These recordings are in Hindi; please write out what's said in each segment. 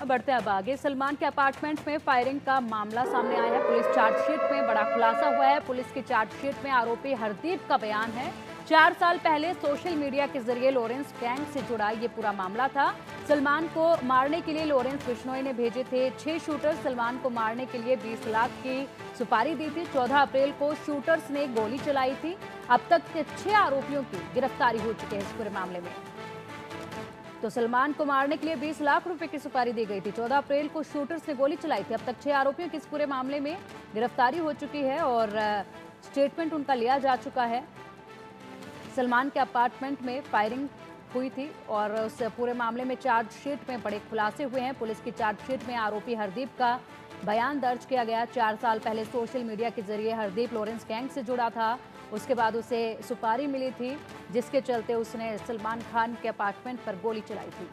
बढ़ते हैं अब आगे। सलमान के अपार्टमेंट में फायरिंग का मामला सामने आया है। पुलिस चार्जशीट में बड़ा खुलासा हुआ है। पुलिस की चार्जशीट में आरोपी हरदीप का बयान है। 4 साल पहले सोशल मीडिया के जरिए लॉरेंस गैंग से जुड़ा ये पूरा मामला था। सलमान को मारने के लिए लॉरेंस बिश्नोई ने भेजे थे 6 शूटर। सलमान को मारने के लिए 20 लाख की सुपारी दी थी। 14 अप्रैल को शूटर्स ने गोली चलाई थी। अब तक के 6 आरोपियों की गिरफ्तारी हो चुकी है इस पूरे मामले में। तो सलमान को मारने के लिए 20 लाख रुपए की सुपारी दी गई थी। 14 अप्रैल को शूटर्स ने गोली चलाई थी। अब तक 6 आरोपियों की इस पूरे मामले में गिरफ्तारी हो चुकी है और स्टेटमेंट उनका लिया जा चुका है। सलमान के अपार्टमेंट में फायरिंग हुई थी और उस पूरे मामले में चार्जशीट में बड़े खुलासे हुए हैं। पुलिस की चार्जशीट में आरोपी हरदीप का बयान दर्ज किया गया। 4 साल पहले सोशल मीडिया के जरिए हरदीप लॉरेंस गैंग से जुड़ा था। उसके बाद उसे सुपारी मिली थी, जिसके चलते उसने सलमान खान के अपार्टमेंट पर गोली चलाई थी।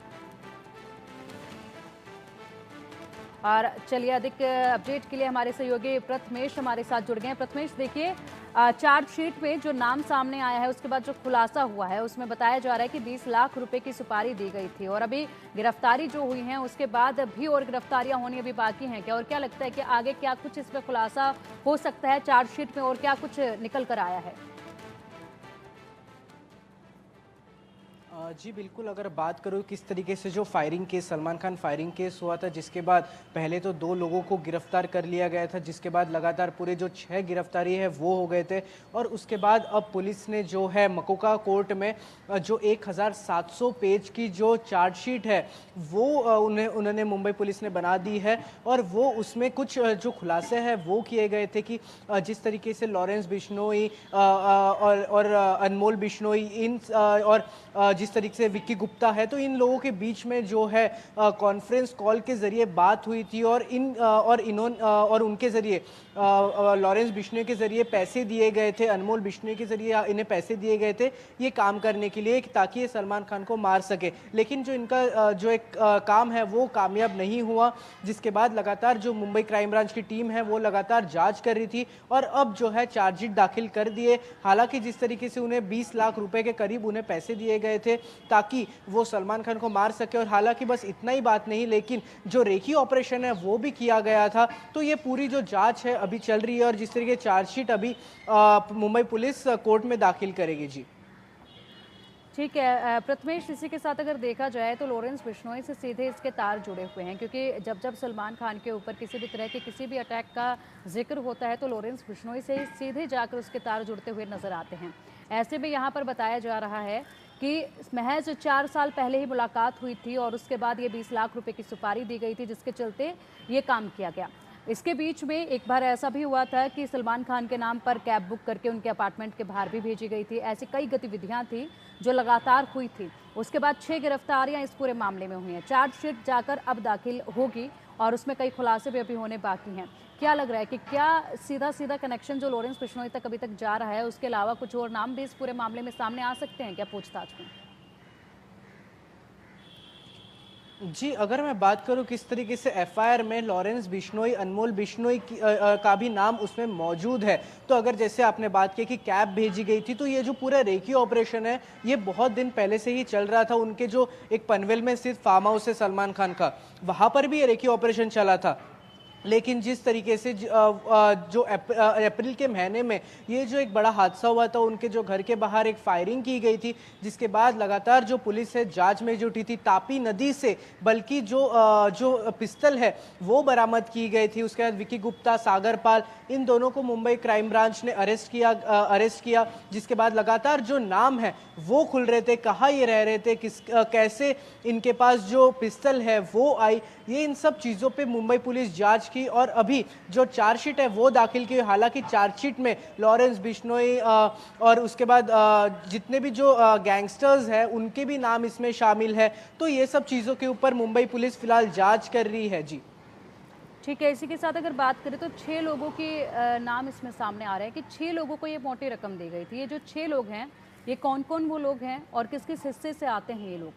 और चलिए अधिक अपडेट के लिए हमारे सहयोगी प्रथमेश हमारे साथ जुड़ गए हैं। प्रथमेश, देखिए चार्जशीट में जो नाम सामने आया है उसके बाद जो खुलासा हुआ है उसमें बताया जा रहा है कि 20 लाख रुपए की सुपारी दी गई थी और अभी गिरफ्तारी जो हुई है उसके बाद भी और गिरफ्तारियां होनी अभी बाकी हैं क्या? और क्या लगता है कि आगे क्या कुछ इसमें खुलासा हो सकता है चार्जशीट में और क्या कुछ निकल कर आया है? जी बिल्कुल, अगर बात करूँ किस तरीके से जो firing case Salman Khan firing case हुआ था, जिसके बाद पहले तो 2 लोगों को गिरफ्तार कर लिया गया था, जिसके बाद लगातार पूरे जो 6 गिरफ्तारी है वो हो गए थे और उसके बाद अब पुलिस ने जो है मकोका कोर्ट में जो 1700 पेज की जो चार्जशीट है वो उन्होंने मुंबई पुलिस ने बना दी है और वो उसमें कुछ जो खुलासे हैं वो किए गए थे कि जिस तरीके से लॉरेंस बिश्नोई और अनमोल बिश्नोई और जिस तरीके से विक्की गुप्ता है, तो इन लोगों के बीच में जो है कॉन्फ्रेंस कॉल के जरिए बात हुई थी और और उनके जरिए लॉरेंस बिश्नोई के जरिए पैसे दिए गए थे, अनमोल बिश्नोई के जरिए इन्हें पैसे दिए गए थे ये काम करने के लिए ताकि ये सलमान खान को मार सके। लेकिन जो इनका जो एक काम है वो कामयाब नहीं हुआ, जिसके बाद लगातार जो मुंबई क्राइम ब्रांच की टीम है वो लगातार जांच कर रही थी और अब जो है चार्जशीट दाखिल कर दिए। हालांकि जिस तरीके से उन्हें 20 लाख रुपए के करीब उन्हें पैसे दिए गए थे ताकि वो सलमान खान को मार सके और हालांकि बस इतना ही बात नहीं, लेकिन जो रेकी ऑपरेशन है वो भी किया गया था। तो ये पूरी जो जांच है अभी चल रही है और जिस तरीके चार्जशीट अभी मुंबई पुलिस कोर्ट में दाखिल करेगी। जी ठीक है प्रथमेश, इसी के साथ अगर देखा जाए तो लॉरेंस बिश्नोई से सीधे इसके तार जुड़े हुए हैं क्योंकि जब जब सलमान खान के ऊपर किसी भी तरह के किसी भी अटैक का जिक्र होता है तो लॉरेंस बिश्नोई से ही सीधे जाकर उसके तार जुड़ते हुए नजर आते हैं। ऐसे में यहाँ पर बताया जा रहा है कि महज 4 साल पहले ही मुलाकात हुई थी और उसके बाद ये 20 लाख रुपए की सुपारी दी गई थी, जिसके चलते ये काम किया गया। इसके बीच में एक बार ऐसा भी हुआ था कि सलमान खान के नाम पर कैब बुक करके उनके अपार्टमेंट के बाहर भी भेजी गई थी। ऐसी कई गतिविधियां थी जो लगातार हुई थी। उसके बाद 6 गिरफ्तारियां इस पूरे मामले में हुई हैं। चार्जशीट जाकर अब दाखिल होगी और उसमें कई खुलासे भी अभी होने बाकी हैं। क्या लग रहा है कि क्या सीधा सीधा कनेक्शन जो लॉरेंस बिश्नोई तक अभी तक जा रहा है उसके अलावा कुछ और नाम भी इस पूरे मामले में सामने आ सकते हैं क्या पूछताछ में? जी, अगर मैं बात करूं किस तरीके से एफआईआर में लॉरेंस बिश्नोई, अनमोल बिश्नोई का भी नाम उसमें मौजूद है, तो अगर जैसे आपने बात की कि कैब भेजी गई थी, तो ये जो पूरा रेकी ऑपरेशन है ये बहुत दिन पहले से ही चल रहा था। उनके जो एक पनवेल में स्थित फार्म हाउस है सलमान खान का, वहां पर भी ये रेकी ऑपरेशन चला था। लेकिन जिस तरीके से जो अप्रैल के महीने में ये जो एक बड़ा हादसा हुआ था, उनके जो घर के बाहर एक फायरिंग की गई थी, जिसके बाद लगातार जो पुलिस है जांच में जुटी थी। तापी नदी से बल्कि जो पिस्तल है वो बरामद की गई थी। उसके बाद विक्की गुप्ता, सागर पाल, इन दोनों को मुंबई क्राइम ब्रांच ने अरेस्ट किया, जिसके बाद लगातार जो नाम है वो खुल रहे थे, कहाँ ये रह रहे थे, कैसे इनके पास जो पिस्तल है वो आई, ये इन सब चीज़ों पे मुंबई पुलिस जांच की और अभी जो चार्जशीट है वो दाखिल की। हालांकि चार्जशीट में लॉरेंस बिश्नोई और उसके बाद जितने भी जो गैंगस्टर्स हैं उनके भी नाम इसमें शामिल है। तो ये सब चीज़ों के ऊपर मुंबई पुलिस फिलहाल जांच कर रही है। जी ठीक है, इसी के साथ अगर बात करें तो 6 लोगों के नाम इसमें सामने आ रहे हैं कि 6 लोगों को ये मोटी रकम दी गई थी। ये जो 6 लोग हैं ये कौन कौन वो लोग हैं और किस किस हिस्से से आते हैं ये लोग?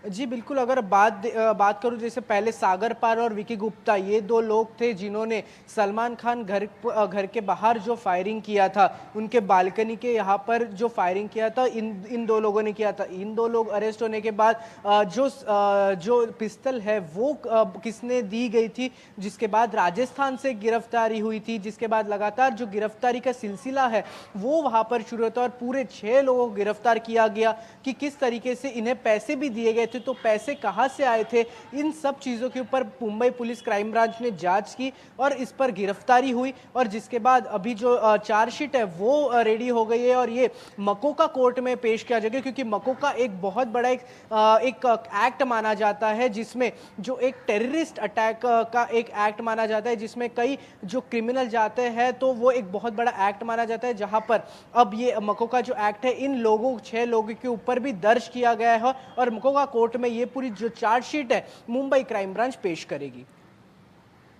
जी बिल्कुल, अगर बात करूं, जैसे पहले सागर पार और विकी गुप्ता, ये दो लोग थे जिन्होंने सलमान खान घर के बाहर जो फायरिंग किया था, उनके बालकनी के यहाँ पर जो फायरिंग किया था, इन दो लोगों ने किया था। इन दो लोग अरेस्ट होने के बाद जो पिस्तल है वो किसने दी गई थी, जिसके बाद राजस्थान से गिरफ्तारी हुई थी, जिसके बाद लगातार जो गिरफ्तारी का सिलसिला है वो वहां पर शुरू होता है और पूरे 6 लोगों को गिरफ्तार किया गया कि किस तरीके से इन्हें पैसे भी दिए गए थे, तो पैसे कहां से आए थे, इन सब चीजों के ऊपर मुंबई पुलिस क्राइम ब्रांच ने जांच की और इस पर गिरफ्तारी हुई। और जिसके बाद अभी जो चार्जशीट है वो रेडी हो गई है और ये मकोका कोर्ट में पेश किया जाएगा, क्योंकि मकोका एक बहुत बड़ा एक एक्ट माना जाता है, जिसमें जो एक टेररिस्ट अटैक का एक एक्ट माना जाता है, जिसमें कई जो क्रिमिनल जाते हैं, तो वो एक बहुत बड़ा एक्ट माना जाता है, जहां पर अब ये मकोका जो एक्ट है इन 6 लोगों के ऊपर भी दर्ज किया गया है और मकोका कोर्ट में ये पूरी जो चार्जशीट है मुंबई क्राइम ब्रांच पेश करेगी।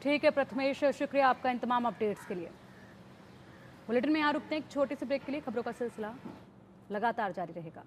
ठीक है प्रथमेश, शुक्रिया आपका इन तमाम अपडेट्स के लिए। बुलेटिन में यहाँ रुकते हैं एक छोटे से ब्रेक के लिए। खबरों का सिलसिला लगातार जारी रहेगा।